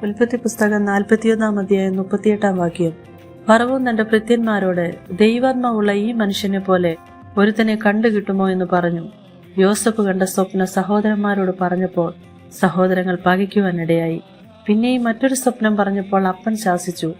ഉൽപ്പത്തി പുസ്തകം 41 38 ഫറവോൻ തന്റെ ഭൃത്യന്മാരോട്, ദൈവാത്മാവുള്ള ഈ മനുഷ്യനെ പോലെ ഒരുത്തനെ കണ്ടുകിട്ടുമോ എന്ന് പറഞ്ഞു. യോസഫ് കണ്ട സ്വപ്നം സഹോദരന്മാരോട് പറഞ്ഞപ്പോൾ സഹോദരങ്ങൾ പകയ്ക്കുവാനിടയായി. പിന്നെയും മറ്റൊരു സ്വപ്നം പറഞ്ഞപ്പോൾ അപ്പൻ ശാസിച്ചു.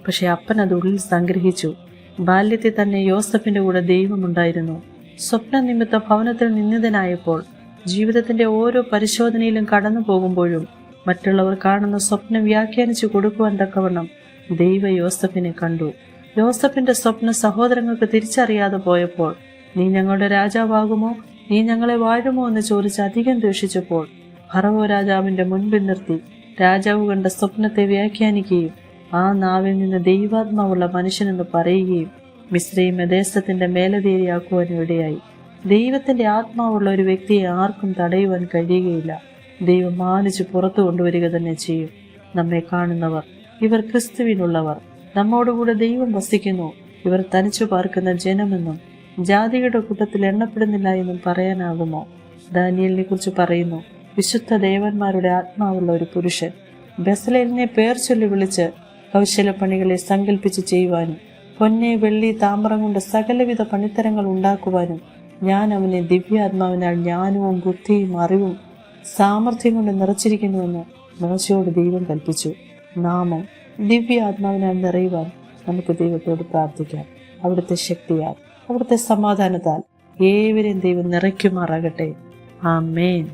പക്ഷെ അപ്പൻ അത് ഉള്ളിൽ സംഗ്രഹിച്ചു. ബാല്യത്തിൽ തന്നെ യോസഫിന്റെ കൂടെ ദൈവമുണ്ടായിരുന്നു. സ്വപ്ന നിമിത്തം ഭവനത്തിൽ നിന്ദിതനായപ്പോൾ, ജീവിതത്തിന്റെ ഓരോ പരിശോധനയിലും കടന്നു പോകുമ്പോഴും മറ്റുള്ളവർ കാണുന്ന സ്വപ്നം വ്യാഖ്യാനിച്ചു കൊടുക്കുവാൻ തക്കവണ്ണം ദൈവ യോസഫിനെ കണ്ടു. യോസഫിന്റെ സ്വപ്നം സഹോദരങ്ങൾക്ക് തിരിച്ചറിയാതെ പോയപ്പോൾ, നീ ഞങ്ങളുടെ രാജാവാകുമോ, നീ ഞങ്ങളെ വാഴുമോ എന്ന് ചോദിച്ച് അധികം ദ്വേഷിച്ചപ്പോൾ ഫറവോ രാജാവിന്റെ മുൻപിൽ നിർത്തി രാജാവ് കണ്ട സ്വപ്നത്തെ വ്യാഖ്യാനിക്കുകയും ആ നാവിൽ നിന്ന് ദൈവാത്മാവുള്ള മനുഷ്യനെന്ന് പറയുകയും മിസ്രയീം ദേശത്തിന്റെ മേലധികാരിയാക്കുവാനും ഇടയായി. ദൈവത്തിന്റെ ആത്മാവുള്ള ഒരു വ്യക്തിയെ ആർക്കും തടയുവാൻ കഴിയുകയില്ല. ദൈവം മാനിച്ച് പുറത്തു കൊണ്ടുവരിക തന്നെ ചെയ്യും. നമ്മെ കാണുന്നവർ, ഇവർ ക്രിസ്തുവിനുള്ളവർ, നമ്മോടുകൂടെ ദൈവം വസിക്കുന്നു, ഇവർ തനിച്ചു പാർക്കുന്ന ജനമെന്നും ജാതികളുടെ കൂട്ടത്തിൽ എണ്ണപ്പെടുന്നില്ല എന്നും പറയാനാകുമോ? ദാനിയേലിനെ കുറിച്ച് പറയുന്നു, വിശുദ്ധ ദേവന്മാരുടെ ആത്മാവുള്ള ഒരു പുരുഷൻ ബെസലേലിനെ പേർ ചൊല്ലി വിളിച്ച് കൗശലപ്പണികളെ സങ്കല്പിച്ച് ചെയ്യുവാനും പൊന്നെ വെള്ളി താമ്രം കൊണ്ട് സകലവിധ പണിത്തരങ്ങൾ ഉണ്ടാക്കുവാനും ഞാൻ അവനെ ദിവ്യാത്മാവിനാൽ ജ്ഞാനവും ബുദ്ധിയും അറിവും സാമർഥ്യം കൊണ്ട് നിറച്ചിരിക്കുന്നുവെന്ന് മോശയോട് ദൈവം കൽപ്പിച്ചു. നാമം ദിവ്യാത്മാവിനാൽ നിറയുവാൻ നമുക്ക് ദൈവത്തോട് പ്രാർത്ഥിക്കാം. അവിടുത്തെ ശക്തിയാൽ, അവിടുത്തെ സമാധാനത്താൽ ഏവരെയും ദൈവം നിറയ്ക്കുമാറാകട്ടെ. ആമേൻ.